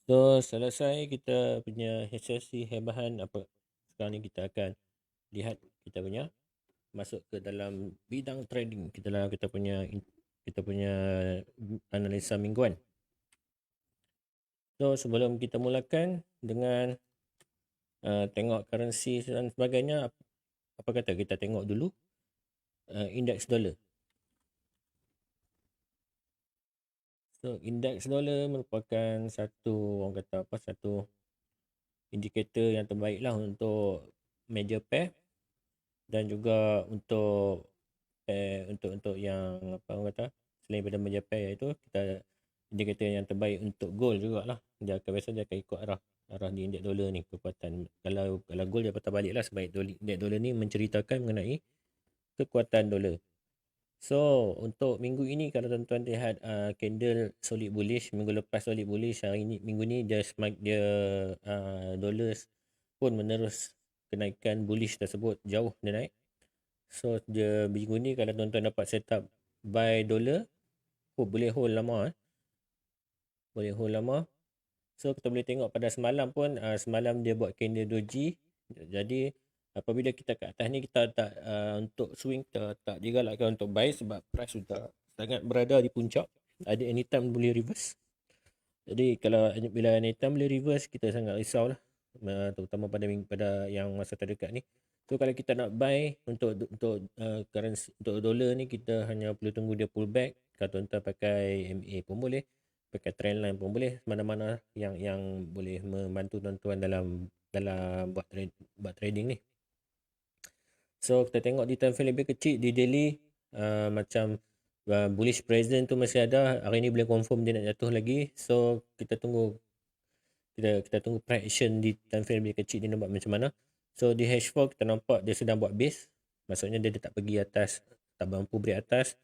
So, selesai kita punya sesi hebahan apa sekarang ni kita akan lihat kita punya masuk ke dalam bidang trading. Kita punya analisa mingguan. So, sebelum kita mulakan dengan tengok currency dan sebagainya, apa kata kita tengok dulu indeks dolar. So, indeks dolar merupakan satu indikator yang terbaik lah untuk major pair dan juga untuk yang apa orang kata selain daripada major pair iaitu kita indikator yang terbaik untuk gold jugalah. Dia akan ikut arah di indeks dolar ni kekuatan. Kalau gold dia patah balik lah sebab indeks dolar ni menceritakan mengenai kekuatan dolar. So, untuk minggu ini kalau tuan-tuan lihat candle solid bullish, minggu lepas solid bullish, hari ini minggu ni dia dolar pun menerus kenaikan bullish tersebut, jauh dia naik. So, dia minggu ni kalau tuan-tuan dapat set up buy dolar, boleh hold lama Boleh hold lama. So, kita boleh tengok pada semalam pun, semalam dia buat candle doji. Jadi, apabila kita kat atas ni, kita tak untuk swing, kita tak digalakkan untuk buy sebab price sudah sangat berada di puncak. Ada anytime boleh reverse. Jadi, bila anytime boleh reverse, kita sangat risau lah. Terutama pada yang masa terdekat ni. So, kalau kita nak buy untuk currency, untuk dolar ni, kita hanya perlu tunggu dia pull back. Kalau tuan-tuan pakai MA pun boleh, pakai trendline pun boleh, mana-mana yang boleh membantu tuan-tuan dalam buat trading ni. So, kita tengok di time frame lebih kecil, di daily macam bullish present tu masih ada. Hari ni boleh confirm dia nak jatuh lagi. So, kita tunggu price action di time frame lebih kecil ni nampak macam mana. So, di H4 kita nampak dia sedang buat base. Maksudnya dia tak pergi atas, tak mampu break atas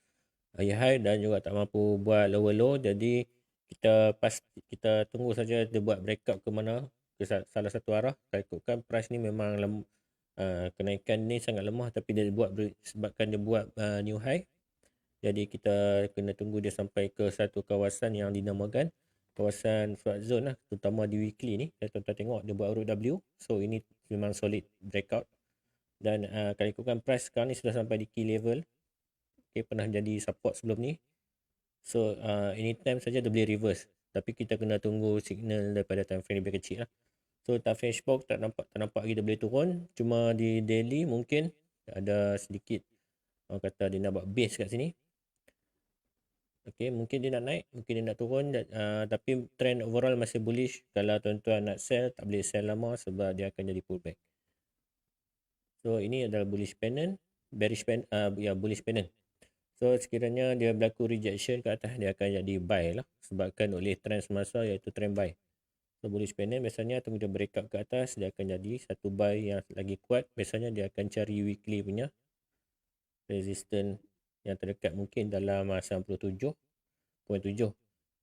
high dan juga tak mampu buat lower low. Jadi kita tunggu saja dia buat breakout ke mana, ke salah satu arah. Kalau ikutkan price ni memang kenaikan ni sangat lemah, tapi sebabkan dia buat new high. Jadi kita kena tunggu dia sampai ke satu kawasan yang dinamakan kawasan flood zone lah, terutama di weekly ni. Tuan-tuan tengok dia buat ROW. So, ini memang solid breakout. Dan kalau ikutkan price sekarang ni sudah sampai di key level. Okay, pernah jadi support sebelum ni. So, anytime saja dia boleh reverse. Tapi kita kena tunggu signal daripada time frame lebih kecil lah. So, time frame H4 tak nampak lagi dia boleh turun. Cuma di daily mungkin ada sedikit orang kata dia nak buat base kat sini. Okay, mungkin dia nak naik, mungkin dia nak turun, tapi trend overall masih bullish. Kalau tuan-tuan nak sell, tak boleh sell lama sebab dia akan jadi pullback. So, ini adalah bullish pennant, bullish pennant. So, sekiranya dia berlaku rejection ke atas, dia akan jadi buy lah, sebabkan oleh trend semasa iaitu trend buy. So, bullish pennant biasanya tunggu dia breakout ke atas, dia akan jadi satu buy yang lagi kuat. Biasanya dia akan cari weekly punya resistance yang terdekat mungkin dalam 97.7.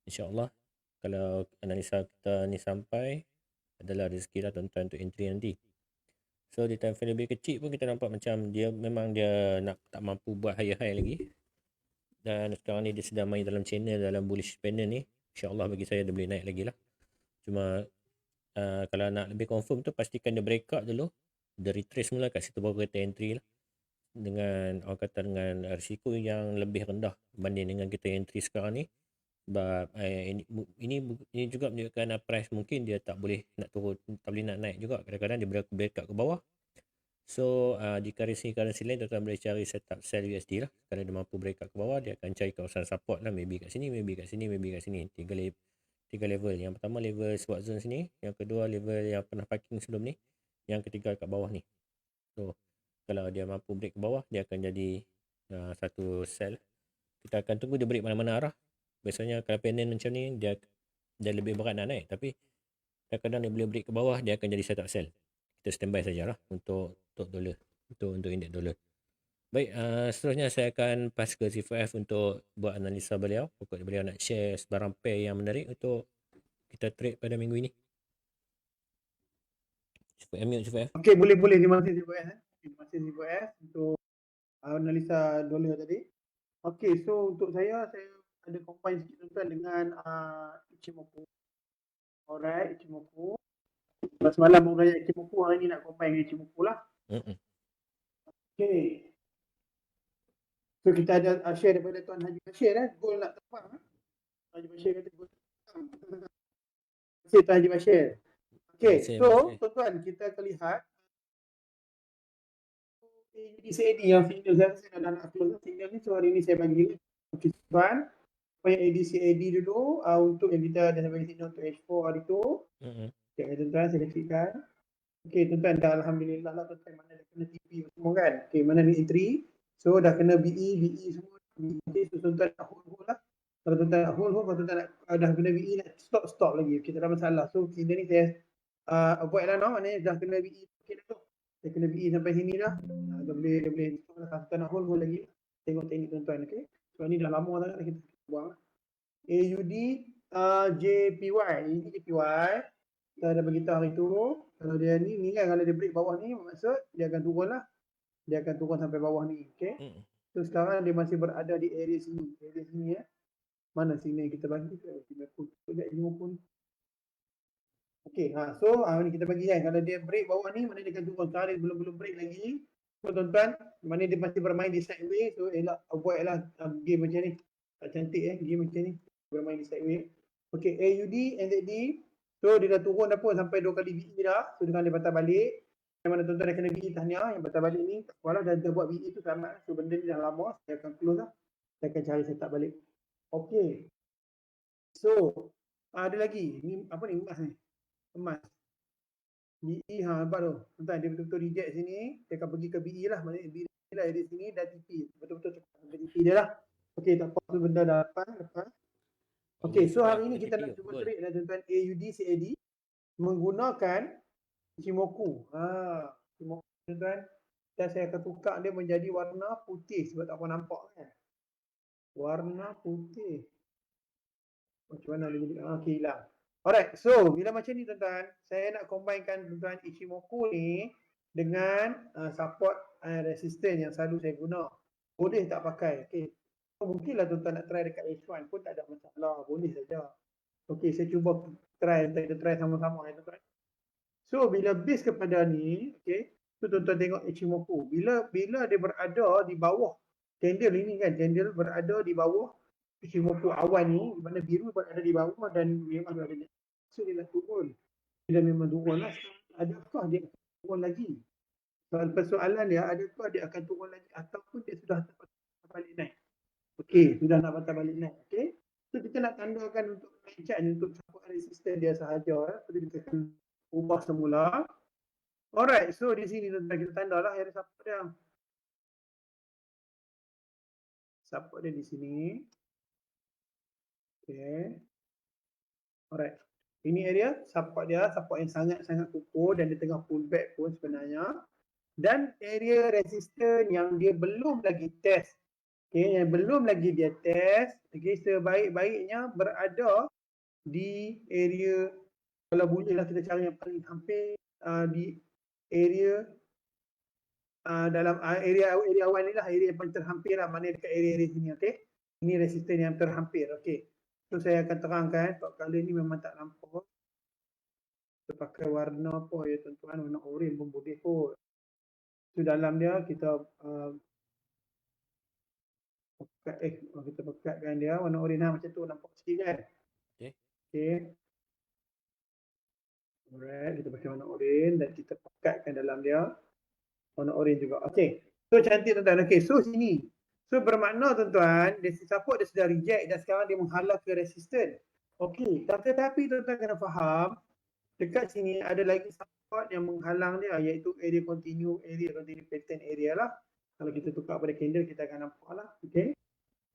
InsyaAllah kalau analisa kita ni sampai, adalah rezeki lah tuan-tuan untuk entry nanti. So, di time frame lebih kecil pun kita nampak macam dia tak mampu buat high lagi. Dan sekarang ni dia sedang main dalam channel, dalam bullish pennant ni. InsyaAllah bagi saya dia boleh naik lagi lah. Cuma kalau nak lebih confirm tu, pastikan dia breakout dulu, dia retrace mula kat situ, baru kita entry lah. Dengan risiko yang lebih rendah berbanding dengan kita entry sekarang ni. Sebab ini juga menunjukkan price mungkin dia tak boleh nak turun, tak boleh nak naik juga. Kadang-kadang dia breakout ke bawah. So, di currency lain tuan-tuan boleh cari setup sell USD lah. Kalau dia mampu breakout ke bawah, dia akan cari kawasan support lah. Maybe kat sini, maybe kat sini, maybe kat sini. Tiga level. Yang pertama level swap zone sini. Yang kedua level yang pernah parking sebelum ni. Yang ketiga kat bawah ni. So, kalau dia mampu break ke bawah, dia akan jadi satu sell. Kita akan tunggu dia break mana-mana arah. Biasanya kalau pennant macam ni, dia lebih berat nak naik. Tapi kadang-kadang dia boleh break ke bawah, dia akan jadi setup sell. Kita standby sajalah untuk dolar, untuk indeks dolar. Baik, seterusnya saya akan pass ke C4F untuk buat analisa beliau. Pokok beliau nak share sebarang pair yang menarik untuk kita trade pada minggu ini. C4F. Okey, boleh. Terima kasih C4F. Terima kasih C4F untuk analisa dolar tadi. Okey, so untuk saya ada combine sikit tuan dengan Ichimoku or Alright, Ichimoku. Semalam orang raya Ichimoku, hari ni nak combine dengan Ichimoku lah. Okay. So kita ada share daripada Tuan Haji Bashir gol nak terbang. Haji Bashir kata gol nak terbang. Terima kasih Tuan Haji Bashir. Okay, so tuan-tuan kita akan lihat ADCAD yang signal saya dah nak upload signal ni, so hari ni saya bagi. Okay tuan, supaya ADCAD dulu untuk yang kita dah bagi signal untuk H4 hari tu. Okay tuan-tuan, saya klikkan. Okay tuan-tuan, dah alhamdulillah lah tuan-tuan, mana dah kena TP semua kan. Okay, mana ni entry. So dah kena BE semua. Okay, so tuan-tuan nak hold lah. Kalau tuan-tuan nak hold, kalau tuan-tuan nak, dah kena BE nak stop lagi. Okay, tak ada masalah. So signal ni saya avoid lah, maknanya dah kena BE. Okay dah tu. Saya kena BE sampai sini dah. Dah boleh stop lah. Kalau tuan nak hold lagi. Tengok teknik tuan-tuan. Okay. So ni dah lama sangat kita buang. AUD JPY. Ini JPY. Kita dah beritahu hari tu. Kalau dia ni kan, kalau dia break bawah ni, maksud dia akan turun lah. Dia akan turun sampai bawah ni. Okay. So sekarang dia masih berada di area sini. Area sini ya. Mana sini kita bagi? Sekejap ini pun. Okay, so ni kita bagi kan. Kalau dia break bawah ni, mana dia akan turun. Sekarang dia belum break lagi. So tuan-tuan, mana dia masih bermain di sideway. So elak, avoid lah game macam ni. Tak cantik game macam ni. Bermain di sideway. Okay, AUD, NZD. So dia dah turun dah pun sampai 2 kali BE dah. So dengan dia patah balik. Yang mana tuan-tuan dah kena BE tahniah. Yang patah balik ni, walau dah buat BE tu selamat. So benda ni dah lama. Saya akan close lah. Saya akan cari setup balik. Okay. So, ada lagi. Ni apa ni? Emas ni. Emas. BE nampak tu. Tuan-tuan, dia betul-betul reject sini. Dia akan pergi ke BE lah. Maksudnya BE lah di sini dah TP. Betul-betul cepat TP dia lah. Okay, tak apa tu benda dah lepas. Okay, so hari ni kita nak cuba trade lah tuan-tuan AUD CAD menggunakan Ichimoku. Ichimoku tuan-tuan. Dan saya akan tukar dia menjadi warna putih sebab tak apa nampak kan. Warna putih. Macam mana dia jadi? Okay, hilang. Alright, so bila macam ni tuan-tuan, saya nak combinekan tuan-tuan Ichimoku ni dengan support resistance yang selalu saya guna. Boleh tak pakai? Okay. So, mungkinlah tuan-tuan nak try dekat H1 pun tak ada masalah. Boleh saja. Okay, saya cuba try. Kita try sama-sama ya tuan-tuan. So, bila base kepada ni, okay, so tuan-tuan tengok Ichimoku. Bila dia berada di bawah candle ini kan, candle berada di bawah Ichimoku awan ni, di mana biru berada di bawah dan memang berada di atas. So, dia dah turun. Dia memang turun lah. Adakah dia akan turun lagi? Persoalan dia, adakah dia akan turun lagi ataupun dia sudah balik naik? Okey, sudah nak patah balik naik. Okey. So kita nak tandakan untuk chart ni untuk support resistance dia sahaja. So kita akan ubah semula. Alright, so di sini tuan-tuan kita tandalah area support dia. Support dia di sini. Okey. Alright. Ini area support dia, support yang sangat-sangat kukuh dan dia tengah pullback pun sebenarnya. Dan area resistance yang dia belum lagi test. Okay, yang belum lagi dia test, okay, sebaik-baiknya berada di area, kalau bolehlah kita cari yang paling hampir di area dalam area awal ni lah, area yang paling terhampir lah, mana dekat area sini, okay. Ini resisten yang terhampir, okay. So saya akan terangkan, kali ni memang tak nampak. Kita pakai warna apa ya tuan-tuan, warna orange pun boleh kot. So dalam dia kita kita pekatkan dia warna orange macam tu, nampak sikit kan. Okay. Alright, kita pakai warna orange dan kita pekatkan dalam dia warna orange juga. Okay, so cantik tuan-tuan. Okay, so sini, so bermakna tuan-tuan dia support dia sudah reject dan sekarang dia menghalau ke resistance. Okay, tetapi tuan-tuan kena faham dekat sini ada lagi support yang menghalang dia, iaitu area continue pattern area lah. Kalau kita tukar pada candle kita akan nampak lah. Okay.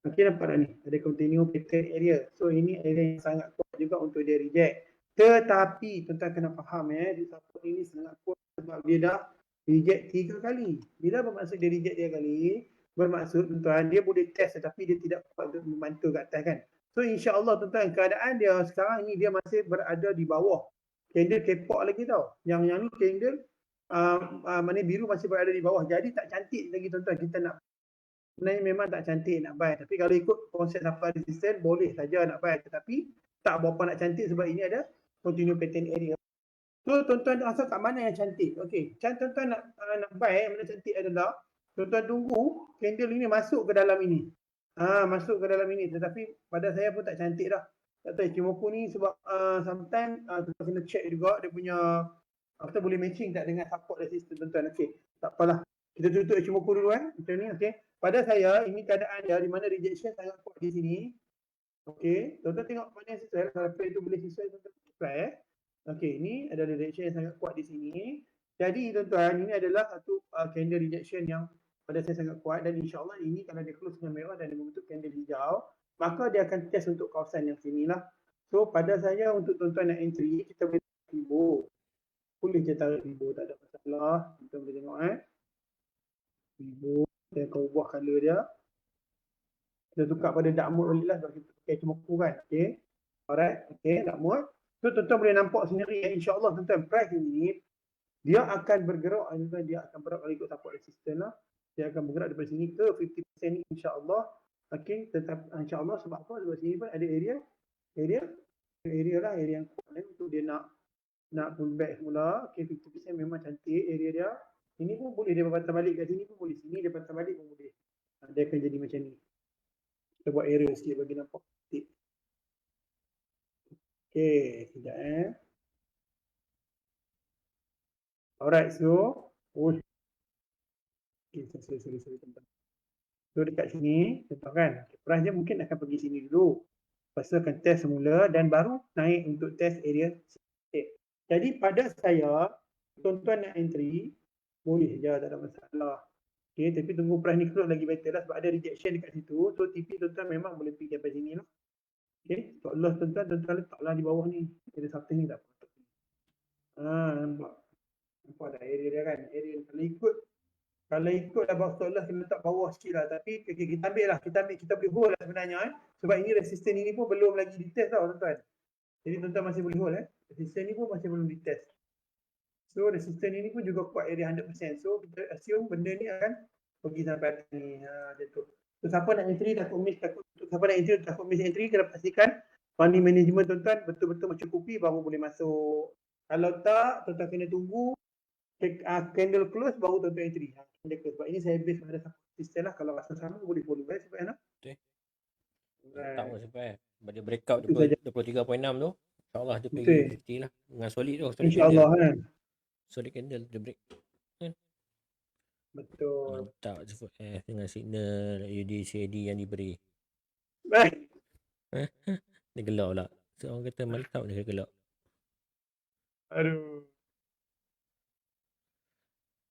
Okay, nampak tak ni? Ada continue pattern area. So ini area yang sangat kuat juga untuk dia reject. Tetapi tuan-tuan kena faham di support ini sangat kuat sebab dia dah reject 3 kali. Bila bermaksud dia reject 3 kali, bermaksud tuan-tuan dia boleh test tetapi dia tidak kuat untuk membantu kat atas kan. So insya-Allah tuan-tuan, keadaan dia sekarang ini dia masih berada di bawah. Candle kepok lagi tau. Yang ni candle mana biru masih berada di bawah. Jadi tak cantik lagi tuan-tuan. Kita nak sebenarnya memang tak cantik nak buy. Tapi kalau ikut konsep support resistance boleh saja nak buy. Tetapi tak berapa nak cantik sebab ini ada continue pattern area. So tuan-tuan rasa kat mana yang cantik? Okey, tuan-tuan nak buy mana cantik adalah tuan-tuan tunggu candle ini masuk ke dalam ini. Masuk ke dalam ini, tetapi pada saya pun tak cantik dah. Tak tahu Ichimoku ni sebab sometimes tuan-tuan kena check juga dia punya kita boleh matching tak dengan support resistance tuan-tuan. Okey, tak apalah. Kita tutup Ichimoku dulu macam ni. Okey. Pada saya ini keadaan dia di mana rejection sangat kuat di sini. Okey, tuan-tuan tengok mana yang sesuai. Kalau play tu boleh sesuai tuan-tuan try Okey, ini ada rejection yang sangat kuat di sini. Jadi tuan-tuan, ini adalah satu candle rejection yang pada saya sangat kuat dan insya-Allah ini kalau dia close dengan merah dan dia membentuk candle hijau, maka dia akan test untuk kawasan yang sini lah. So pada saya untuk tuan-tuan nak entry, kita boleh Fibo. Boleh je tarik Fibo, tak ada masalah. Tuan-tuan boleh tengok Fibo, saya akan ubah color dia. Kita tukar pada dark mode boleh lah sebab kita pakai Ichimoku kan. Okey. Alright, okey, dark mode. So tuan-tuan boleh nampak sendiri insya-Allah tuan-tuan price ini dia akan bergerak, tuan-tuan dia akan bergerak kalau ikut support resistance lah. Dia akan bergerak daripada sini ke 50% ni insya-Allah. Okey, tetap insya-Allah sebab apa? Sebab sini pun ada area lah, area yang kuat untuk dia nak pull back semula. Okey, 50% memang cantik area dia. Ini pun boleh dia patah balik kat sini pun boleh. Sini dia patah balik pun boleh. Dia akan jadi macam ni. Kita buat area sikit bagi nampak cantik. Okey, sekejap Alright, so okay, sorry tentang. So dekat sini, contoh kan, price dia mungkin akan pergi sini dulu. Lepas tu akan test semula dan baru naik untuk test area. Jadi pada saya, tuan-tuan nak entry, boleh je, tak ada masalah. Okay, tapi tunggu price ni close lagi better lah sebab ada rejection dekat situ. So TP tuan-tuan memang boleh pergi sampai sini lah. Okay, stop loss tuan-tuan letaklah di bawah ni. Ada something ni tak apa. Nampak. Nampak tak area dia kan? Area kalau ikut dah bawah stop loss kita letak bawah sikit lah. Tapi kita ambil lah. Kita boleh hold lah sebenarnya. Sebab ini resistance ini pun belum lagi ditest tau tuan-tuan. Jadi tuan-tuan masih boleh hold Resistance ni pun masih belum ditest. So resistance ini pun juga kuat area 100%. So kita assume benda ni akan pergi sampai atas ni. Jatuh. So siapa nak entry takut miss entry, kena pastikan funding management tuan-tuan betul-betul mencukupi baru boleh masuk. Kalau tak, tuan-tuan kena tunggu candle close baru tuan-tuan entry. Sebab ini saya base pada sistem lah. Kalau rasa sama boleh follow sebab nak. Betul. Tak pun sampai. Sebab dia breakout 23.6 tu. InsyaAllah dia pergi 50 lah. Dengan solid tu. InsyaAllah kan. Solid candle dia break. Betul. Mantap support F dengan signal UDCAD yang diberi. Dia gelap pula. So orang kata mantap dia gelap. Aduh.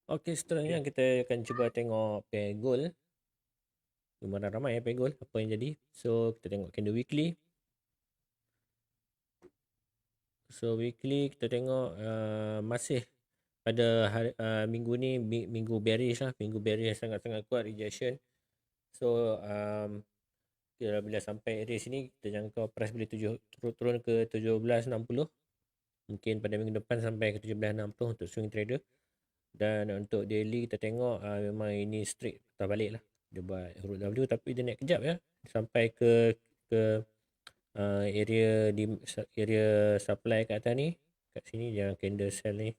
Okey, seterusnya kita akan cuba tengok pair gold. Lumayan ramai pair gold. Apa yang jadi. So kita tengok candle weekly. So weekly kita tengok masih pada hari, minggu ni minggu bearish lah. Minggu bearish sangat-sangat kuat rejection. So bila sampai area sini kita jangka price boleh turun ke 17.60. Mungkin pada minggu depan sampai ke 17.60 untuk swing trader. Dan untuk daily kita tengok memang ini straight patah balik lah. Dia buat huruf W tapi dia naik kejap ya. Sampai ke area supply kat atas ni. Kat sini yang candle sell ni.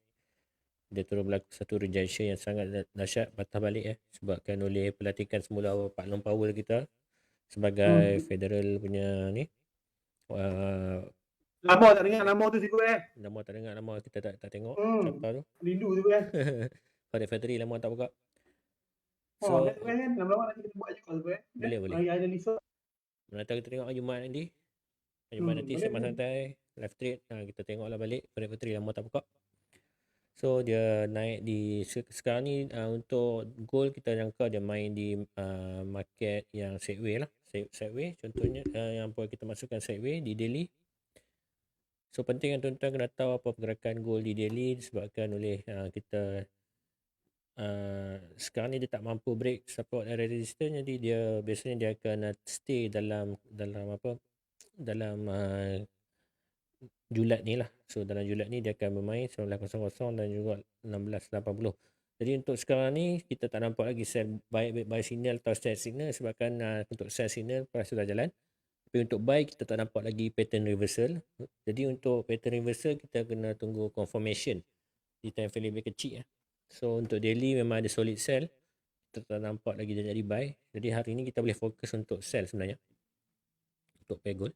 Dia terus berlaku satu rejection yang sangat dahsyat patah balik ya. Sebabkan oleh pelatihan semula Pak Long Powell kita sebagai federal punya ni. Lama tak dengar nama tu sikit Lama tak dengar nama kita tak tengok siapa tu. Rindu tu kan. Pada factory lama tak buka. So kan lama-lama nanti kita buat juga tu Boleh. Ada lisa. Nanti kita tengok Jumaat nanti. Jumaat nanti sembang santai live trade. Kita tengoklah balik pada factory lama tak buka. So dia naik di sekarang ni untuk gold kita jangka dia main di market yang sideway lah. Sideway contohnya yang boleh kita masukkan sideway di daily. So penting kan tuan-tuan kena tahu apa pergerakan gold di daily disebabkan oleh kita sekarang ni dia tak mampu break support dan resistance, jadi dia biasanya dia akan stay dalam julat ni lah. So dalam julat ni dia akan bermain 19.00 dan juga 16.80. Jadi untuk sekarang ni kita tak nampak lagi sell buy signal atau sell signal sebabkan untuk sell signal price sudah jalan. Tapi untuk buy kita tak nampak lagi pattern reversal. Jadi untuk pattern reversal kita kena tunggu confirmation di time frame lebih kecil. So untuk daily memang ada solid sell. Kita tak nampak lagi dia jadi buy. Jadi hari ni kita boleh fokus untuk sell sebenarnya. Untuk pair gold.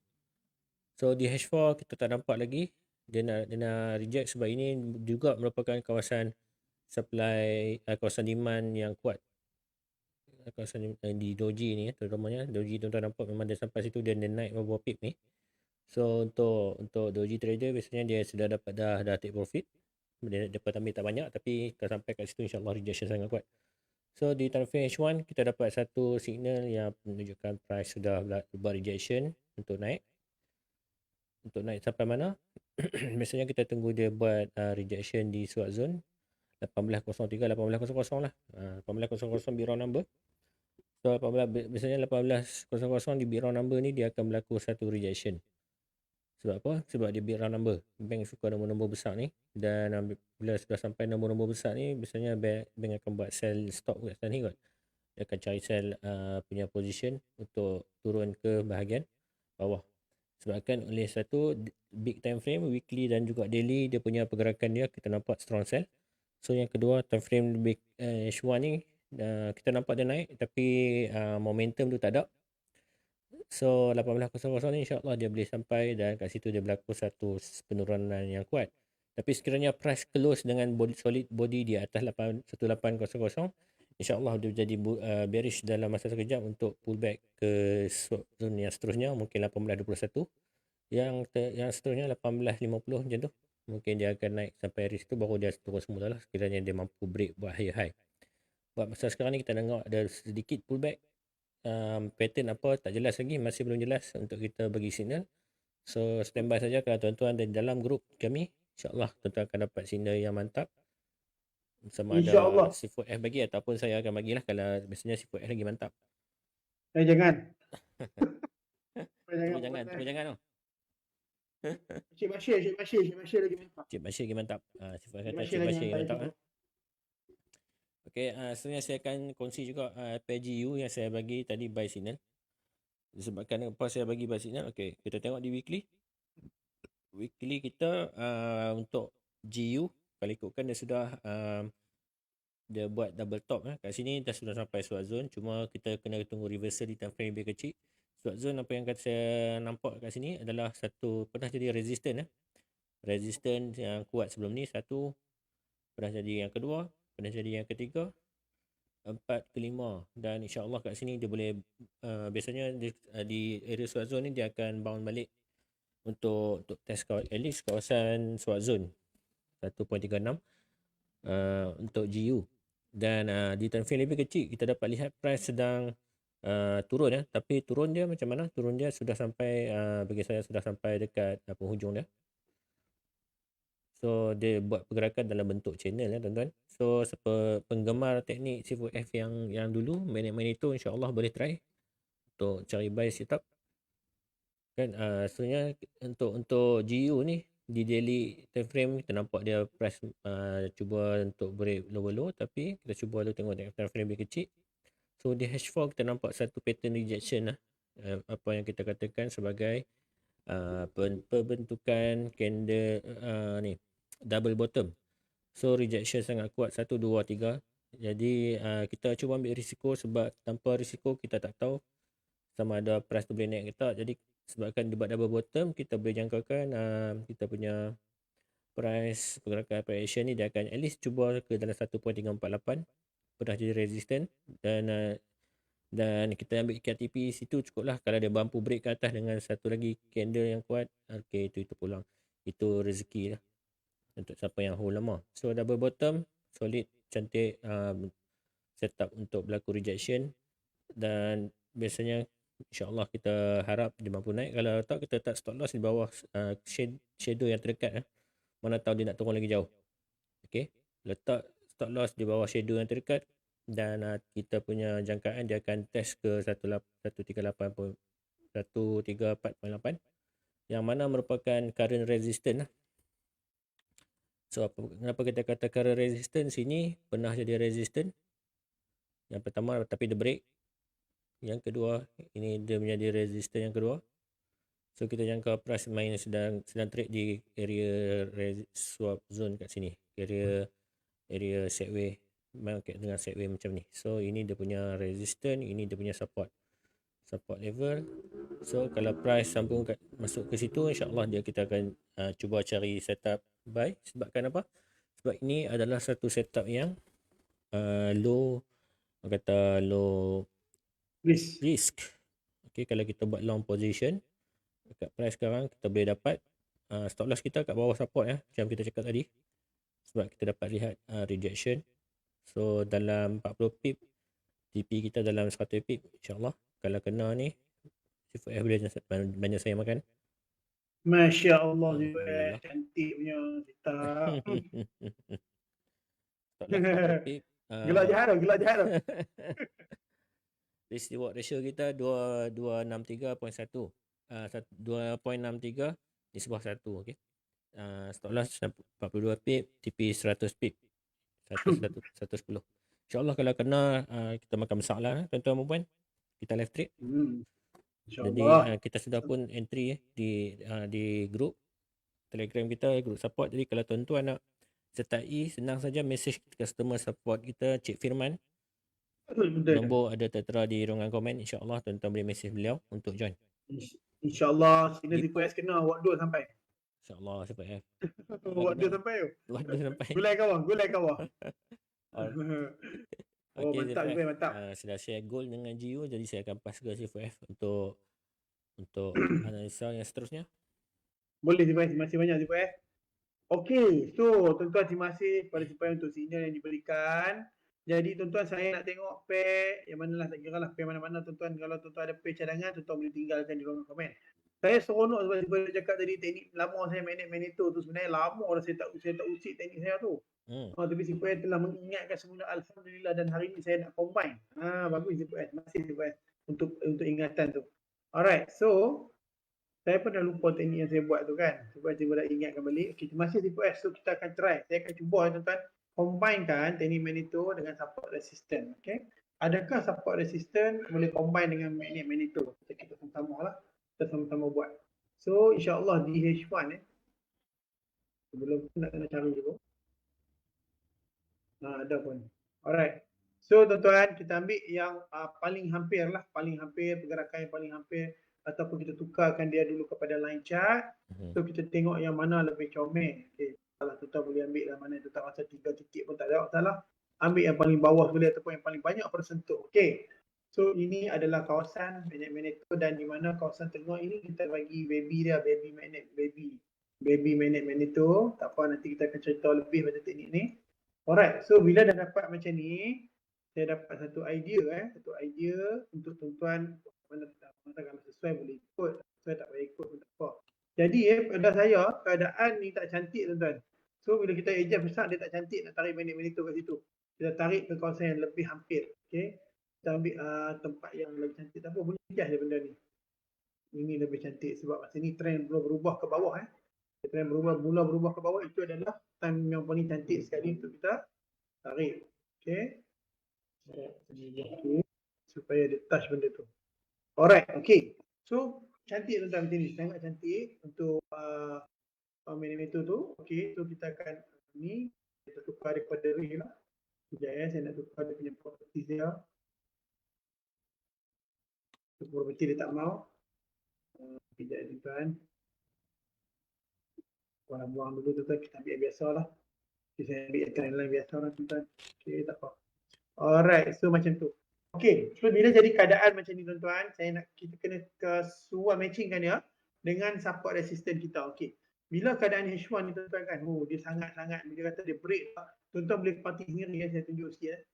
So di H4 kita tak nampak lagi. Dia nak reject sebab ini juga merupakan kawasan supply, kawasan demand yang kuat. Kawasan di doji ni terutamanya doji tuan-tuan nampak memang dia sampai situ dia naik beberapa pip ni. So untuk doji trader biasanya dia sudah dapat dah take profit. Dia dapat ambil tak banyak tapi kalau sampai kat situ insya-Allah rejection sangat kuat. So di time frame H1 kita dapat satu signal yang menunjukkan price sudah buat rejection untuk naik. Untuk naik sampai mana? Biasanya kita tunggu dia buat rejection di swap zone 1803 1800 lah. 1800 big round number. So biasanya 1800 di big round number ni dia akan berlaku satu rejection. Sebab apa? Sebab dia big round number. Bank suka nombor-nombor besar ni dan bila sudah sampai nombor-nombor besar ni biasanya bank akan buat sell stop kat sana ni kot. Dia akan cari sell punya position untuk turun ke bahagian bawah. Sebabkan oleh satu big time frame, weekly dan juga daily dia punya pergerakan dia kita nampak strong sell. So yang kedua time frame big H1 ni kita nampak dia naik tapi momentum tu tak ada. So 1800 ni insya-Allah dia boleh sampai dan kat situ dia berlaku satu penurunan yang kuat. Tapi sekiranya price close dengan solid body di atas 1800, insya-Allah dia jadi bearish dalam masa sekejap untuk pullback ke zone yang seterusnya mungkin 1821. Yang seterusnya 1850 macam tu. Mungkin dia akan naik sampai area situ baru dia turun semula lah sekiranya dia mampu break buat high. Buat masa sekarang ni kita tengok ada sedikit pullback. Pattern apa tak jelas lagi, masih belum jelas untuk kita bagi signal. So standby saja kalau tuan-tuan ada di dalam grup kami, insya-Allah tuan-tuan akan dapat signal yang mantap. Sama ada C4F bagi ataupun saya akan bagilah kalau biasanya C4F lagi mantap. Jangan. Terus jangan tau. Cik Bashir lagi mantap. Cik Bashir lagi mantap. C4F kata Cik Bashir lagi mantap. Okey, sebenarnya saya akan kongsi juga PGU yang saya bagi tadi buy signal. Disebabkan apa saya bagi buy signal. Okey, kita tengok di weekly. Weekly kita untuk GU kalau ikutkan dia sudah dia buat double top kat sini dah sudah sampai swap zone, cuma kita kena tunggu reversal di time frame lebih kecil. Swap zone apa yang saya nampak kat sini adalah satu pernah jadi resistance resistance yang kuat sebelum ni, satu pernah jadi yang kedua, pernah jadi yang ketiga, 4 ke 5 dan insya-Allah kat sini dia boleh biasanya di area swap zone ni dia akan bounce balik untuk test at least kawasan swap zone 1.36 untuk GU. Dan di time frame lebih kecil kita dapat lihat price sedang turun tapi turun dia macam mana? Turun dia sudah sampai bagi saya sudah sampai dekat penghujung dia. So dia buat pergerakan dalam bentuk channel tuan-tuan. So penggemar teknik C4F yang dulu main itu insya-Allah boleh try untuk cari buy setup. Kan sebenarnya untuk GU ni di daily time frame kita nampak dia price cuba untuk break lower tapi kita cuba dulu tengok time frame lebih kecil. So di H4 kita nampak satu pattern rejection apa yang kita katakan sebagai pembentukan candle ni double bottom. So rejection sangat kuat 1 2 3. Jadi kita cuba ambil risiko sebab tanpa risiko kita tak tahu sama ada price tu boleh naik ke tak. Jadi sebabkan dia buat double bottom, kita boleh jangkakan kita punya price pergerakan price action ni dia akan at least cuba ke dalam 1.348 pernah jadi resistant dan kita ambil KTP situ cukup lah. Kalau dia mampu break ke atas dengan satu lagi candle yang kuat, okay, itu pulang, itu rezeki lah untuk siapa yang hold lama. So double bottom solid, cantik, setup untuk berlaku rejection dan biasanya insya-Allah kita harap dia mampu naik. Kalau tak kita letak stop loss di bawah shadow yang terdekat mana tahu dia nak turun lagi jauh. Okey, letak stop loss di bawah shadow yang terdekat dan kita punya jangkaan dia akan test ke 138.134.8 yang mana merupakan current resistance. So kenapa kita kata current resistance sini pernah jadi resistance yang pertama tapi dia break. Yang kedua, ini dia menjadi resistance yang kedua. So kita jangka price main sedang trade di area swap zone kat sini. Area sideway market dengan sideway macam ni. So ini dia punya resistance, ini dia punya support level. So kalau price sambung masuk ke situ, insya-Allah kita akan cuba cari setup buy. Sebabkan apa? Sebab ini adalah satu setup yang low risk. Okay, kalau kita buat long position dekat price sekarang, kita boleh dapat stop loss kita kat bawah support macam kita cakap tadi. Sebab kita dapat lihat rejection. So dalam 40 pip, TP kita dalam 100 pip, insya-Allah kalau kena ni C4F boleh banyak saya makan. Masya Allah, cantik punya setup. Stop loss 40 pip. Gelak jahat tu. Risk reward ratio kita 263.1. 2.63 di sebuah 1, okey. Stop loss 42 pip, TP 100 pip. 110. InsyaAllah kalau kena kita makan besar lah tuan-tuan dan puan. Kita live trade. Jadi kita sudah pun entry di grup Telegram kita, grup support. Jadi kalau tuan-tuan nak sertai, senang saja message customer support kita, Cik Firman. Nombor ada tertera di ruangan komen. InsyaAllah tuan-tuan boleh message beliau untuk join. InsyaAllah sinar C4F kena awak 2 sampai. InsyaAllah C4F. Awak 2 sampai tu. Awak 2 sampai. Gulai kawah. Okay, mantap. Sudah share goal dengan GU, jadi saya akan pass ke C4F untuk analisa yang seterusnya. Boleh, terima kasih banyak C4F. Okey, so tuan-tuan terima kasih kepada C4F untuk signal yang diberikan. Jadi tuan-tuan, saya nak tengok pair yang manalah, tak kira lah pair mana-mana tuan-tuan. Kalau tuan-tuan ada pair cadangan, tuan-tuan boleh tinggalkan di ruangan komen. Saya seronok sebab saya cakap tadi, teknik lama saya Magneto tu sebenarnya lama dah saya tak usik teknik saya tu. Tapi C4F telah mengingatkan semula, alhamdulillah, dan hari ni saya nak combine. Bagus C4F. Terima kasih C4F untuk ingatan tu. Alright, so saya pun dah lupa teknik yang saya buat tu kan. Sebab saya dah ingatkan balik. Okay, terima kasih C4F. So kita akan try. Saya akan cuba tuan-tuan combinekan teknik Magneto dengan support resistance. Okay. Adakah support resistance boleh combine dengan magnet Magneto? Kita sama-sama lah. Kita sama-sama buat. So insyaAllah di H1 sebelum tu nak kena cari dulu. Ada pun. Alright. So tuan-tuan, kita ambil yang paling hampir lah. Paling hampir, pergerakan yang paling hampir. Ataupun kita tukarkan dia dulu kepada line chart. So kita tengok yang mana lebih comel. Okay. Kalau tuan-tuan boleh ambil lah mana tuan-tuan rasa 3 titik pun tak ada masalah. Ambil yang paling bawah boleh ataupun yang paling banyak tersentuh. Okay. So ini adalah kawasan magnet Magneto, dan di mana kawasan tengah ini kita bagi baby magnet Magneto. Tak apa, nanti kita akan cerita lebih pada teknik ni. Alright, so bila dah dapat macam ni, saya dapat satu idea untuk tuan-tuan mana kalau sesuai boleh ikut, sesuai tak boleh ikut pun tak apa. Jadi pada saya keadaan ni tak cantik tuan-tuan. So bila kita adjust besar, dia tak cantik nak tarik magnet Magneto kat situ. Kita tarik ke kawasan yang lebih hampir. Okay. Kita ambil tempat yang lebih cantik. Tak apa, boleh adjust je benda ni. Ini lebih cantik sebab masa ni trend berubah ke bawah. Trend mula berubah ke bawah, itu adalah time yang paling cantik sekali untuk kita tarik. Okay. Supaya dia touch benda tu. Alright, okay. So cantik tuan-tuan macam ni, sangat cantik untuk Magneto tu. Okay, so kita akan ni kita tukar daripada ray lah. Sekejap saya nak tukar dia punya properties dia. Property dia tak mau. Sekejap tuan-tuan. Buang dulu tuan-tuan, kita ambil yang biasa lah. Okay, saya ambil yang trend line biasa lah tuan-tuan. Okay, tak apa. Alright, so macam tu. Okay, so bila jadi keadaan macam ni tuan-tuan, kita kena suruh matchingkan dia dengan support resistance kita. Okay, bila keadaan H1 ni tuan-tuan kan, dia sangat-sangat, bila kata dia break, tuan-tuan boleh parti sendiri saya tunjuk sikit.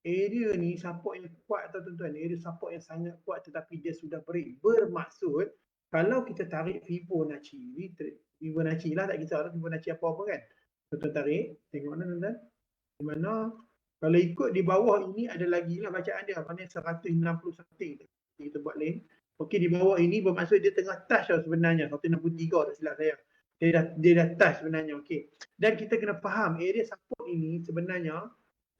Area ni support yang kuat tau tuan-tuan, area support yang sangat kuat tetapi dia sudah break. Bermaksud, kalau kita tarik Fibonacci lah, tak kisah Fibonacci apa-apa kan. Tuan-tuan tarik, tengok mana tuan-tuan. Di mana kalau ikut di bawah ini ada lagi lah bacaan dia, mana 160 something. Kita buat lain. Okey, di bawah ini bermaksud dia tengah touch tau sebenarnya, 163 tak silap saya. Dia dah touch sebenarnya. Okey. Dan kita kena faham area support ini sebenarnya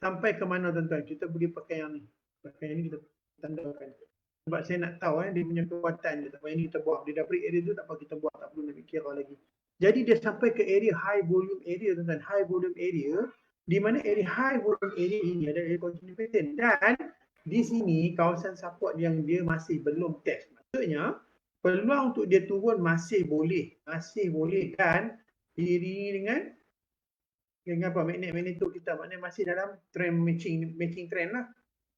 sampai ke mana tuan-tuan. Kita boleh pakai yang ni. Pakai yang ni kita tandakan. Sebab saya nak tahu dia punya kekuatan dia. Tak payah ni kita buang. Dia dah break area tu, tak apa kita buang. Tak perlu nak fikir lagi. Jadi dia sampai ke area high volume area, tuan-tuan. High volume area, di mana area high volume area ini ada area continuous pattern. Dan di sini kawasan support yang dia masih belum test. Maksudnya, peluang untuk dia turun masih boleh. Masih boleh. Dan diri dengan apa? Magnet tu kita maknanya masih dalam trend matching trend lah.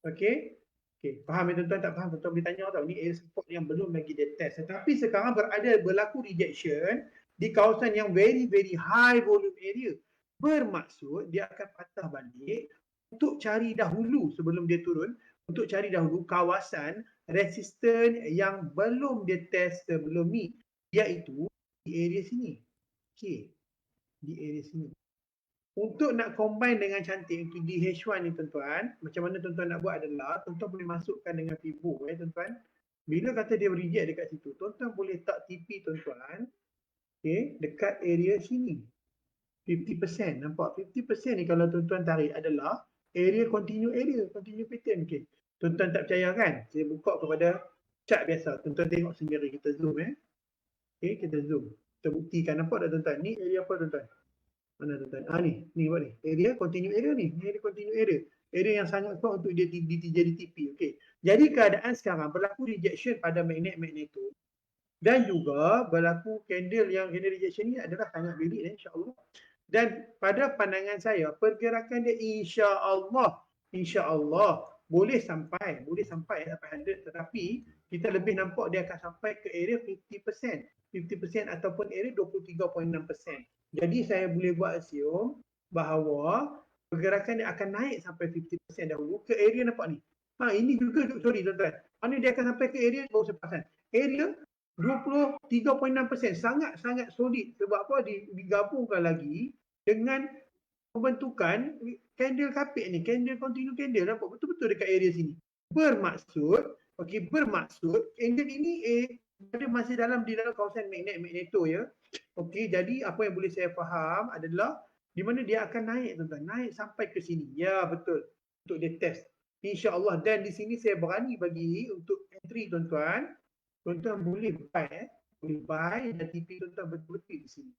Okey. Okey, faham ya tuan-tuan? Tak faham tuan-tuan boleh tanya tau. Ni area support yang belum lagi dia test. Tetapi sekarang berlaku rejection di kawasan yang very high volume area. Bermaksud dia akan patah balik untuk cari dahulu sebelum dia turun, untuk cari dahulu kawasan resisten yang belum dia test sebelum ni, iaitu di area sini. Okey, di area sini. Untuk nak combine dengan cantik untuk DH1 ni tuan-tuan, macam mana tuan-tuan nak buat adalah tuan-tuan boleh masukkan dengan Fibo tuan-tuan. Bila kata dia reject dekat situ, tuan-tuan boleh tak TP tuan-tuan, okay, dekat area sini. 50%, nampak? 50% ni kalau tuan-tuan tarik adalah area, continue pattern. Okay. Tuan-tuan tak percaya kan? Saya buka kepada chart biasa. Tuan-tuan tengok sendiri, kita zoom Okay, kita zoom. Kita buktikan, nampak tak tuan-tuan? Ni area apa tuan-tuan? Mana tuan-tuan? Ni buat ni. Area continue area ni. Ni area continue area. Area yang sangat kuat untuk dia jadi TP. Okey. Jadi keadaan sekarang berlaku rejection pada magnet tu. Dan juga berlaku candle rejection ni adalah sangat valid insya-Allah. Dan pada pandangan saya pergerakan dia insya-Allah boleh sampai 100, tetapi kita lebih nampak dia akan sampai ke area 50%. 50% ataupun area 23.6%. Jadi saya boleh buat assume bahawa pergerakan dia akan naik sampai 50% dahulu ke area nampak ni. Ini juga sorry tuan-tuan. Mana dia akan sampai ke area baru saya pasang. Area 23.6%, sangat solid. Sebab apa? Digabungkan lagi dengan pembentukan candle kapit ni, candle continue candle, nampak betul-betul dekat area sini. Bermaksud candle ini dia masih di dalam kawasan magneto ya. Okey, jadi apa yang boleh saya faham adalah di mana dia akan naik tuan-tuan, naik sampai ke sini. Ya, betul. Untuk dia test. Insya-Allah. Dan di sini saya berani bagi untuk entry tuan-tuan. Tuan-tuan boleh buy dan TP tuan-tuan betul-betul di sini.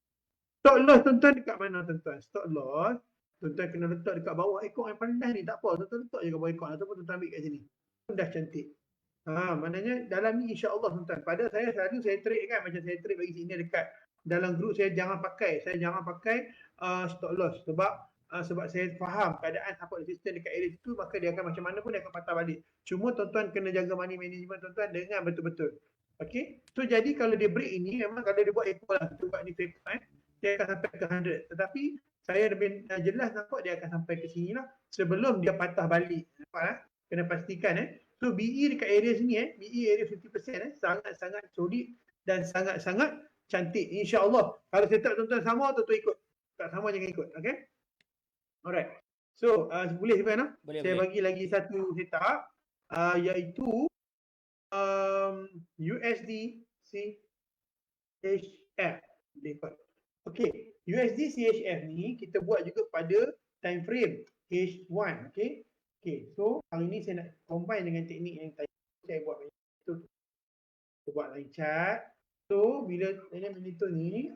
Stop loss tuan-tuan dekat mana tuan-tuan? Stop loss tuan-tuan kena letak dekat bawah ekor yang paling ni. Tak apa, tuan-tuan letak je kat bawah ekor ataupun tuan-tuan ambil kat sini. Dah cantik. Maknanya dalam ni insya-Allah tuan-tuan. Pada saya selalu saya trade kan, macam saya trade bagi sini dekat dalam grup saya jangan pakai stop loss sebab saya faham keadaan support resistance dekat area situ, maka dia akan macam mana pun dia akan patah balik. Cuma tuan-tuan kena jaga money management tuan-tuan dengan betul-betul. Okey. So jadi kalau dia break ini memang kalau dia buat ekor lah, kita buat ni paper dia akan sampai ke 100. Tetapi saya lebih jelas nampak dia akan sampai ke sini lah sebelum dia patah balik. Nampak kena pastikan So BE dekat area sini BE area 50% sangat-sangat solid dan sangat-sangat cantik. InsyaAllah. Kalau setup tuan-tuan sama, tuan-tuan ikut. Tak sama jangan ikut. Okay? Alright. So, boleh Iban? Saya bagi lagi satu setup iaitu USD CHF. Okay. USD CHF ni kita buat juga pada time frame H1. Okay. Okay. So, hari ni saya nak combine dengan teknik yang tadi saya buat. Kita buat line chart. So, bila monitor ni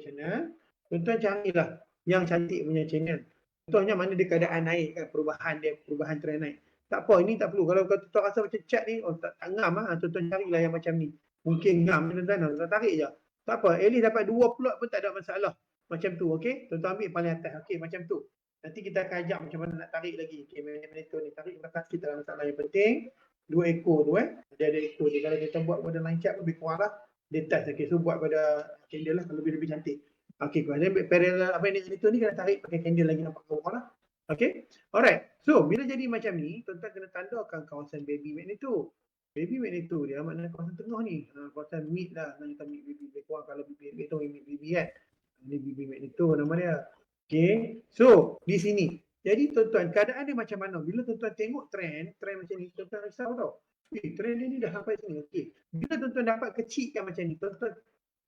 channel, tuan-tuan carilah yang cantik punya channel. Contohnya mana dia keadaan naik kan, perubahan trend naik. Tak apa, ini tak perlu. Kalau tuan-tuan rasa macam chart ni, tak ngam tuan-tuan carilah yang macam ni. Mungkin ngam tuan-tuan tarik je. Tak apa, at least dapat 2 plot pun tak ada masalah. Macam tu, okey? Tuan-tuan ambil paling atas. Okey, macam tu. Nanti kita akan ajak macam mana nak tarik lagi. Okey, monitor ni tarik belakang kita dalam masalah yang penting. 2 ekor tu dia ada ekor dia. Kalau kita buat pada line chart lebih kurang lah dia touch. Okay, so buat pada candle lah kalau lebih cantik. Okay, kalau parallel apa yang itu ni kena tarik pakai candle lagi nampak bawah lah. Okay, alright. So bila jadi macam ni, tuan-tuan kena tandakan kawasan baby magnet tu. Baby magnet tu dia maknanya kawasan tengah ni, kawasan mid lah. Kita mid baby lebih kurang kalau baby tu mid baby kan. Ini baby magnet tu nama dia. Okay, so di sini. Jadi tuan-tuan, keadaan dia macam mana? Bila tuan-tuan tengok trend macam ni, tuan-tuan risau tau. Trend ni dah sampai sini. Okay. Bila tuan-tuan dapat kecilkan macam ni, tuan-tuan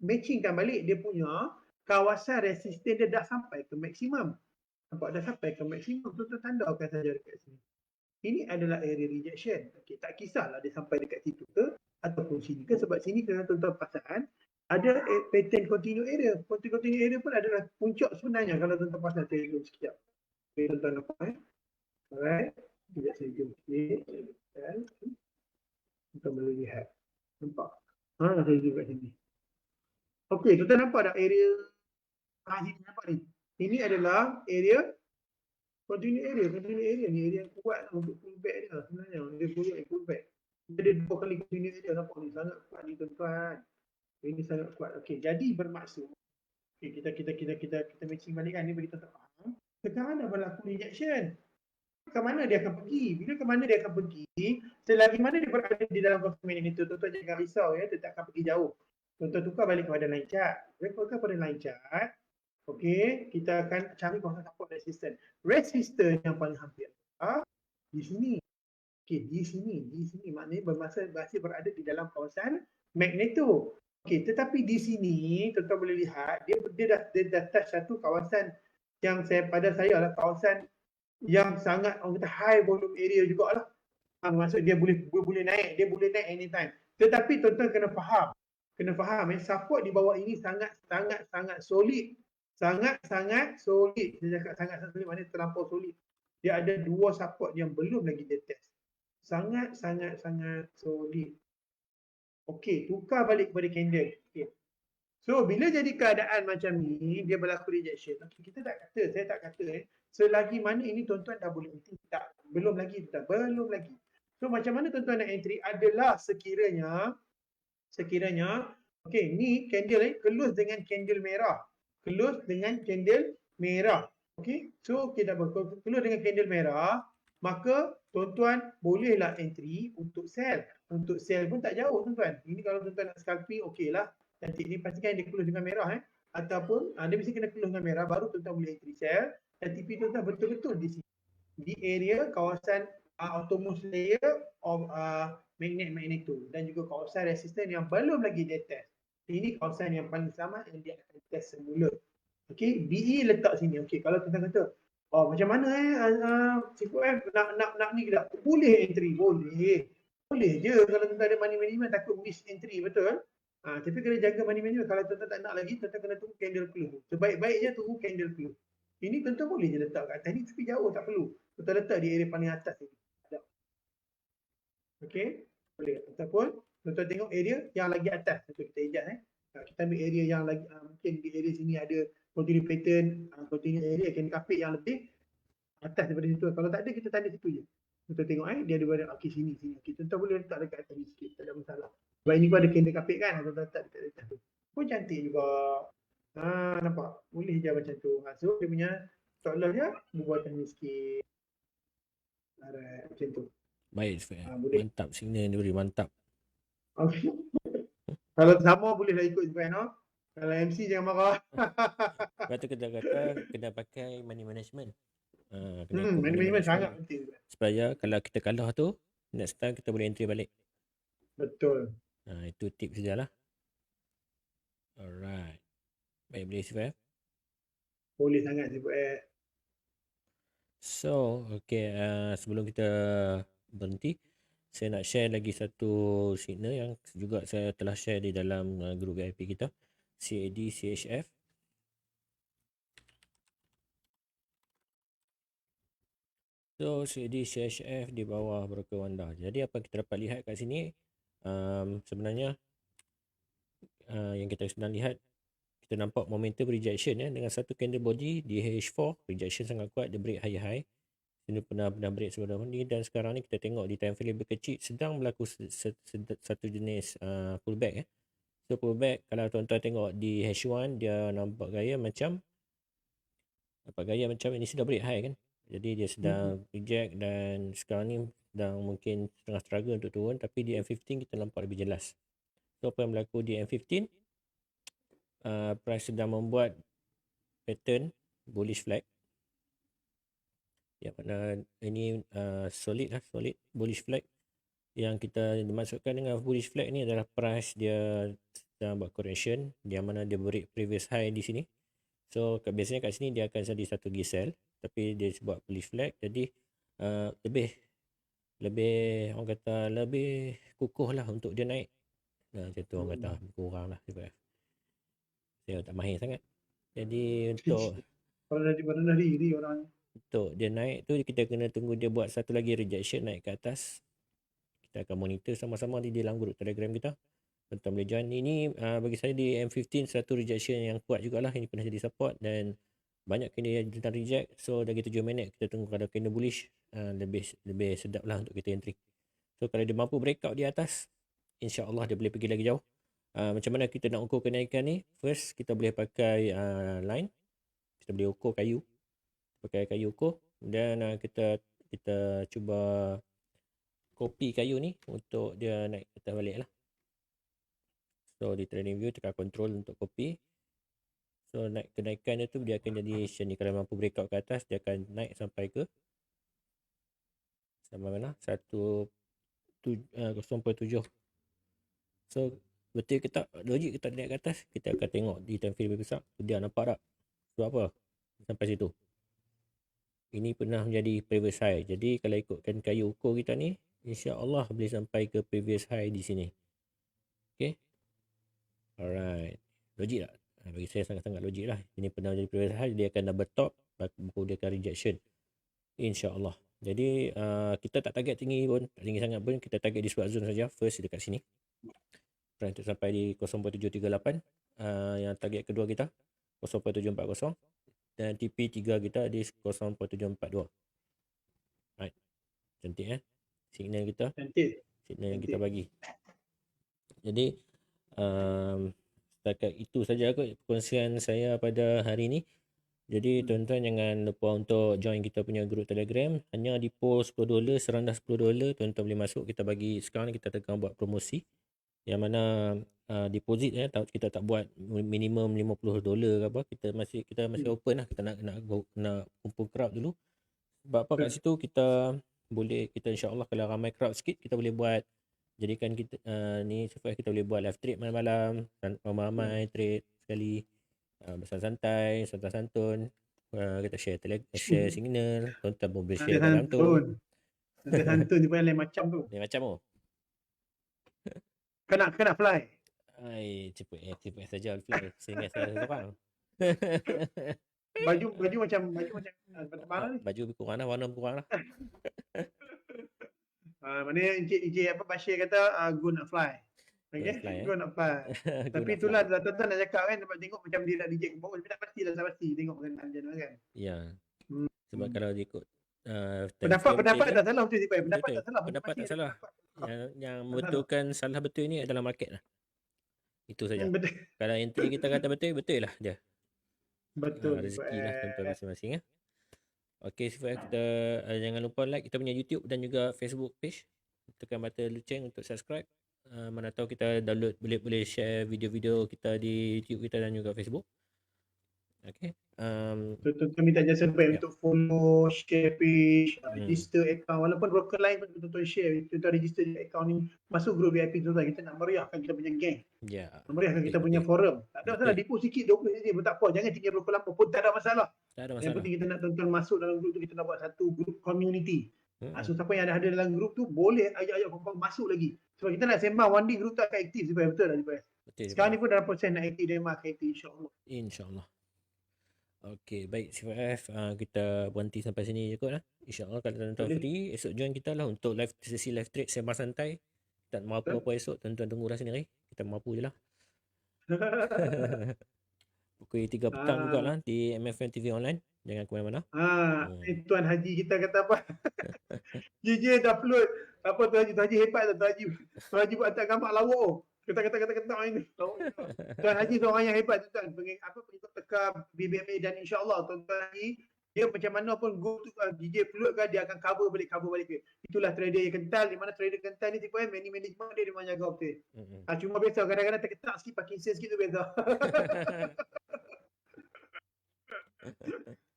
matchingkan balik dia punya kawasan resisten dia dah sampai ke maksimum. Nampak dah sampai ke maksimum, tuan-tuan tandakan saja dekat sini. Ini adalah area rejection. Okay, tak kisahlah dia sampai dekat situ ke ataupun sini ke, sebab sini kena tuan-tuan perasan ada pattern continue area. Continue area pun adalah puncak sebenarnya kalau tuan-tuan perasan. Saya zoom sekejap. Okay, tuan-tuan nampak. Alright. Sekejap saya zoom sikit. Tuan-tuan boleh lihat. Nampak? Saya zoom kat sini. Okey, tuan-tuan nampak tak area sini nampak ni? Ini adalah area continue area ni area yang kuat untuk pullback dia sebenarnya. Dia boleh pullback. Dia ada 2 kali continue area, nampak ni sangat kuat ni tuan-tuan. Ini sangat kuat. Okey, jadi bermaksud kita matching balik kan, ni bagi tuan-tuan faham. Sekarang dah berlaku rejection. Ke mana dia akan pergi? Bila ke mana dia akan pergi? Selagi mana dia berada di dalam kawasan magneto, tuan-tuan jangan risau ya, dia tak akan pergi jauh. Tuan-tuan tukar balik kepada line chart. Tukar pada line chart. Okey, kita akan cari kawasan support resistance. Resistance yang paling hampir di sini. Okey, di sini maknanya masih berada di dalam kawasan magneto. Okey, tetapi di sini tuan-tuan boleh lihat dia dah touch satu kawasan yang pada saya adalah kawasan yang sangat orang kata high volume area jugalah. Maksud dia boleh naik, anytime. Tetapi tuan-tuan kena faham support di bawah ini sangat solid. Sangat solid. Saya cakap sangat solid maknanya terlampau solid. Dia ada 2 support yang belum lagi dia test. Sangat solid. Okey, tukar balik kepada candle. Okay. So, bila jadi keadaan macam ni, dia berlaku rejection. Okay, saya tak kata selagi mana ini tuan-tuan dah boleh entry. Tak, belum lagi. So, macam mana tuan-tuan nak entry adalah sekiranya okey, ni candle close dengan candle merah. Okey, so kita close dengan candle merah, maka tuan-tuan bolehlah entry untuk sell. Untuk sell pun tak jauh tuan-tuan. Ini kalau tuan-tuan nak scalping, okeylah. Cantik ni pastikan dia close dengan merah ataupun dia mesti kena close dengan merah baru tuan-tuan boleh entry sell. Dan TP tuan-tuan betul-betul di sini. Di area kawasan outermost layer of magneto dan juga kawasan resistance yang belum lagi dia test. Ini kawasan yang paling sama yang dia akan test semula. Okey, BE letak sini. Okey, kalau tuan-tuan kata, macam mana CQF nak ni ke tak? Boleh entry, boleh. Boleh je kalau tuan-tuan ada money management takut miss entry, betul? Tapi kena jaga money management. Kalau tuan-tuan tak nak lagi, tuan-tuan kena tunggu candle close. Sebaik-baiknya tunggu candle close. Ini tuan-tuan boleh je letak kat atas ni, tapi jauh tak perlu. Tuan-tuan letak di area paling atas ni. Okey, boleh. Ataupun tuan-tuan tengok area yang lagi atas. Contoh kita adjust kita ambil area yang lagi mungkin di area sini ada continue pattern, continue area candle kapit yang lebih atas daripada situ. Kalau tak ada kita tanda situ je. Tuan-tuan tengok dia ada pada sini. Okey, tuan-tuan boleh letak dekat atas ni sikit, tak ada masalah. Sebab ini pun ada candle kapit kan, tuan-tuan letak dekat atas tu. Pun cantik juga. Nampak? Boleh je macam tu. So dia punya stop loss dia buatan ni sikit. Alright, macam tu. Baik, mantap signal dia beri, mantap. Okay. Kalau sama bolehlah ikut Zubair. Kalau MC jangan marah. Lepas tu kita kata kena pakai money management. Money management sangat penting. Supaya kalau kita kalah tu, next time kita boleh entry balik. Betul. Itu tip sajalah. Alright. Baik, boleh Zubair? Boleh sangat Zubair. So, okay, sebelum kita berhenti, saya nak share lagi satu signal yang juga saya telah share di dalam grup VIP kita, CAD CHF. So, CAD CHF di bawah broker Wanda. Jadi apa kita dapat lihat kat sini, sebenarnya yang kita sedang lihat, kita nampak momentum rejection dengan satu candle body di H4, rejection sangat kuat, dia break high. Ini pernah break sebelum ni, dan sekarang ni kita tengok di time frame lebih kecil sedang berlaku satu jenis pullback. So pullback, kalau tuan-tuan tengok di H1, dia nampak gaya macam ini sudah break high kan. Jadi dia sedang reject, dan sekarang ni sedang mungkin setengah struggle untuk turun, tapi di M15 kita nampak lebih jelas. So apa yang berlaku di M15, price sedang membuat pattern bullish flag. Yang mana ini solid bullish flag. Yang kita dimaksudkan dengan bullish flag ni adalah price dia sedang buat correction, yang mana dia break previous high di sini. So biasanya kat sini dia akan jadi satu sell, tapi dia buat bullish flag, jadi lebih lebih orang kata lebih kukuh lah untuk dia naik. Macam tu orang kata kurang lah CPF. Saya tak mahir sangat. Jadi untuk Pada diri orang. dia naik tu kita kena tunggu dia buat satu lagi rejection naik ke atas. Kita akan monitor sama-sama di dalam grup Telegram kita. Tuan boleh join. Ini bagi saya di M15 satu rejection yang kuat jugalah. Ini pernah jadi support dan banyak kena yang reject. So lagi 7 minit kita tunggu kalau kena bullish, lebih sedap lah untuk kita entry. So kalau dia mampu breakout di atas, insya-Allah dia boleh pergi lagi jauh. Macam mana kita nak ukur kenaikan ni? First kita boleh pakai line. Kita boleh ukur kayu. Pakai kayu ukur dan kita cuba copy kayu ni untuk dia naik ke atas balik lah. So di trading view tekan control untuk copy. So naik kenaikan dia tu dia akan jadi ni, kalau mampu breakout ke atas dia akan naik sampai ke mana? 0.7. So betul ke tak, logik kita naik ke atas, kita akan tengok di time frame lebih besar. Dia nampak tak? Sebab apa? Sampai situ. Ini pernah menjadi previous high. Jadi kalau ikutkan kayu ukur kita ni, insya-Allah boleh sampai ke previous high di sini. Okay. Alright. Logik tak? Bagi saya sangat-sangat logik lah. Ini pernah menjadi previous high, dia akan double top, baru dia akan rejection. InsyaAllah. Jadi kita tak target tinggi pun, tak tinggi sangat pun, kita target di support zone saja. First dekat sini. Untuk sampai di 0.738. Yang target kedua kita 0.740 dan TP3 kita di 0.742. Right. Cantik signal kita. Cantik. Signal yang kita bagi. Jadi setakat itu saja kot perkongsian saya pada hari ini. Jadi tuan-tuan jangan lupa untuk join kita punya grup Telegram. Hanya di post $10, serendah $10 tuan-tuan boleh masuk. Kita bagi sekarang kita tengah buat promosi yang mana deposit kita tak buat minimum $50 ke apa. Kita masih open lah. Kita nak kumpul crowd dulu. Sebab apa kat situ kita insya-Allah kalau ramai crowd sikit kita boleh buat, jadikan kita ni supaya kita boleh buat live trade malam-malam, ramai trade sekali. Bersantai-santai, santun. Kita share signal. Tuan-tuan pun boleh share dalam tu. Nanti santun ni pun lain macam tu. Lain macam tu. Kena fly. Cepat saja fly. Sehingga saya seorang. Baju macam mana ni? Baju kurang lah, warna kurang lah. Maknanya Encik Bashir kata go nak fly. Okay, go nak fly. Tapi itulah tuan-tuan nak cakap kan, dapat tengok macam dia nak reject ke bawah, tapi tak pastilah, tak pasti tengok kan. Ya. Sebab kalau dia ikut pendapat tak salah betul Zibai. Pendapat tak salah. Yang membetulkan salah betul ni adalah market lah. Itu saja. Kalau entry kita kata betul lah dia. Betul. Rezeki lah tuan-tuan masing-masing ya. Okey, kita jangan lupa like kita punya YouTube dan juga Facebook page. Tekan button loceng untuk subscribe. Mana tahu kita download, boleh share video-video kita di YouTube kita dan juga Facebook. Okey. Tuan-tuan minta jasa baik untuk follow, share page, register account. Walaupun broker lain pun tuan-tuan share, tuan-tuan register account ni, masuk grup VIP tuan-tuan. Kita nak meriahkan kita punya geng. Ya. Meriahkan kita punya forum. Tak ada masalah, depo sikit 20 saja pun tak apa. Jangan tinggal broker lama pun tak ada masalah. Yang penting kita nak tuan-tuan masuk dalam grup tu, kita nak buat satu grup community. So siapa yang ada dalam grup tu boleh ajak kompang masuk lagi. Sebab kita nak sembang one day grup tu akan aktif. Betul tak? Sekarang ni pun dalam proses nak aktif, dia akan aktif insya-Allah. InsyaAllah. Okey, baik CFF, kita berhenti sampai sini je kot lah. InsyaAllah kalau tuan-tuan free, esok join kita lah untuk sesi live trade sembang santai. Tak mampu apa esok, tuan-tuan tunggulah sendiri. Kita mampu je lah. Pukul 3 petang juga lah di MFM TV Online. Jangan ke mana-mana. Tuan Haji kita kata apa? JJ dah upload. Apa Tuan Haji hebat tak Tuan Haji buat atas gambar lawak. Kata ini. Tuan Haji seorang yang hebat tuan. Pengikut teka BBMA dan insya-Allah Tuan Haji dia macam mana pun go tu DJ upload kan, dia akan cover balik. Itulah trader yang kental. Di mana trader kental ni tipe management dia memang jaga betul. Cuma biasa kadang-kadang terketak sikit, Parkinson sikit tu biasa.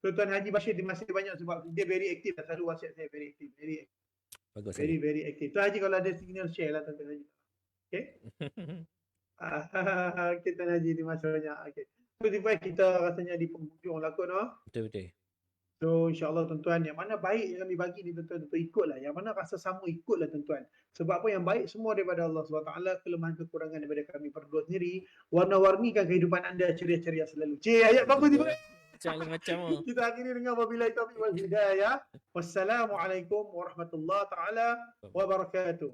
Tuan Haji Bashir terima kasih banyak sebab dia very aktif. Selalu WhatsApp saya very aktif. Bagus. Very aktif. Tuan Haji kalau ada signal share lah Tuan Haji. Okay? Okay Tuan Haji terima kasih banyak. Okay. So kita rasanya di penghujung lah kot. Betul. So So insyaAllah tuan-tuan, yang mana baik yang kami bagi ni tuan-tuan, tuan-tuan ikutlah. Yang mana rasa sama ikutlah tuan-tuan. Sebab apa, yang baik semua daripada Allah SWT, kelemahan kekurangan daripada kami berdua sendiri. Warna-warnikan kehidupan anda ceria-ceria selalu. Ayat bagus ni. Macam Kita akhiri dengan wabillahi taufiq wal hidayah. Wassalamualaikum warahmatullahi taala wabarakatuh.